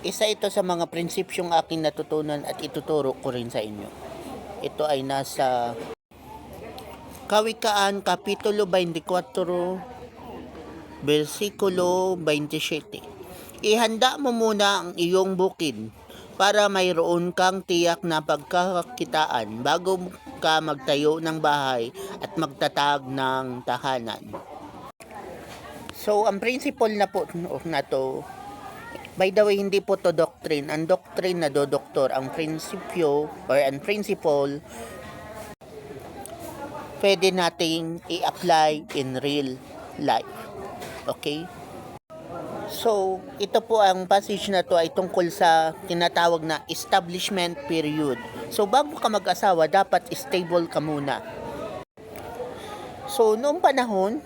Isa ito sa mga prinsipyong aking natutunan at ituturo ko rin sa inyo. Ito ay nasa Kawikaan, Kapitulo 24, versikulo 27. Ihanda mo muna ang iyong bukid para mayroon kang tiyak na pagkakakitaan bago ka magtayo ng bahay at magtatag ng tahanan. So, ang principle na po na to, by the way, hindi po to doctrine. Ang doctrine na dodoktor, ang prinsipyo or ang principle, pwede nating i-apply in real life. Okay? So, ito po ang passage na to ay tungkol sa tinatawag na establishment period. So, bago ka mag-asawa, dapat stable ka muna. So, noong panahon,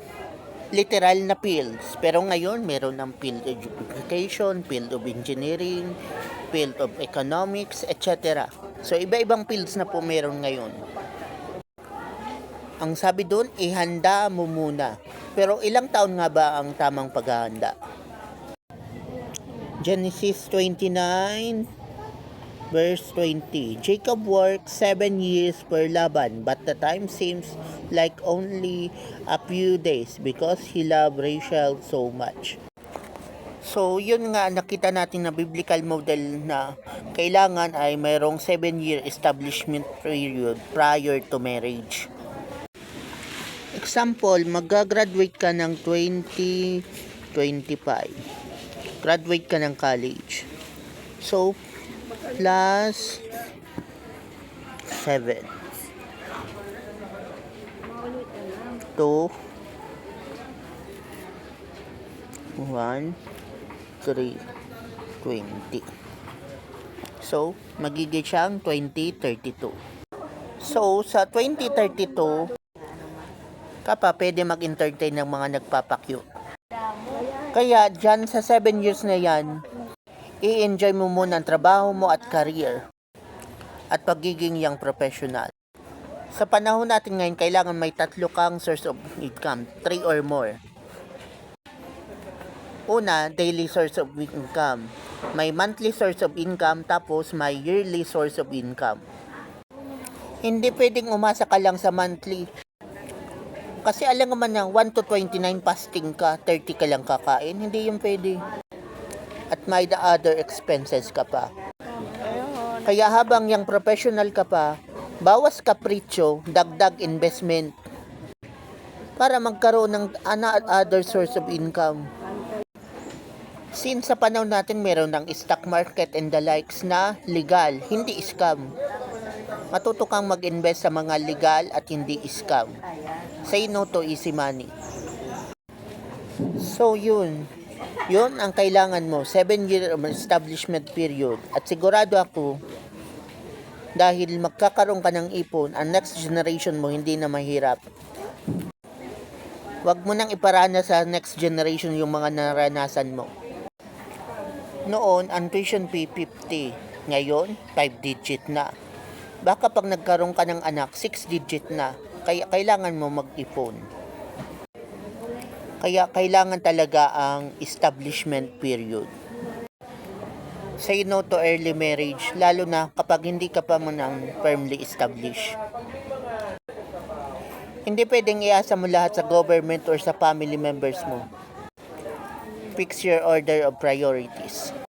literal na fields. Pero ngayon, meron ng field education, field of engineering, field of economics, etc. So, iba-ibang fields na po meron ngayon. Ang sabi doon, ihanda mo muna. Pero ilang taon nga ba ang tamang paghahanda? Genesis 29, verse 20. Jacob worked 7 years for Laban, but the time seems like only a few days because he loved Rachel so much. So, yun nga, nakita natin na biblical model na kailangan ay mayroong 7-year establishment period prior to marriage. Example, mag-graduate ka ng 2025. Graduate ka ng college. So, plus 7 to 1, 3, 20. So, magiging siyang 2032. So, sa 2032, ka pa pwede mag-entertain ng mga nagpapakyu. Kaya, dyan sa 7 years na yan, i-enjoy mo muna ang trabaho mo at career at pagiging young professional. Sa panahon natin ngayon, kailangan may 3 kang source of income, 3 or more. Una, daily source of income. May monthly source of income, tapos may yearly source of income. Hindi pwedeng umasa ka lang sa monthly. Kasi alam naman na 1 to 29 fasting ka, 30 ka lang kakain, hindi yung pwede. At may the other expenses ka pa. Kaya habang yung professional ka pa, bawas kapritsyo, dagdag investment para magkaroon ng other source of income. Since sa panahon natin meron ng stock market and the likes na legal, hindi scam. Matuto kang mag-invest sa mga legal at hindi scam. Say no to easy money. So yun ang kailangan mo, 7-year establishment period. At sigurado ako, dahil magkakaroon ka ng ipon, ang next generation mo hindi na mahirap. Huwag mo nang iparana sa next generation yung mga naranasan mo. Noon, ang tuition fee 50. Ngayon, 5 digit na. Baka pag nagkaroon ka ng anak, 6 digit na. Kaya kailangan mo mag-ipon. Kaya kailangan talaga ang establishment period. Say no to early marriage, lalo na kapag hindi ka pa man firmly established. Hindi pwedeng iasa mo lahat sa government or sa family members mo. Fix your order of priorities.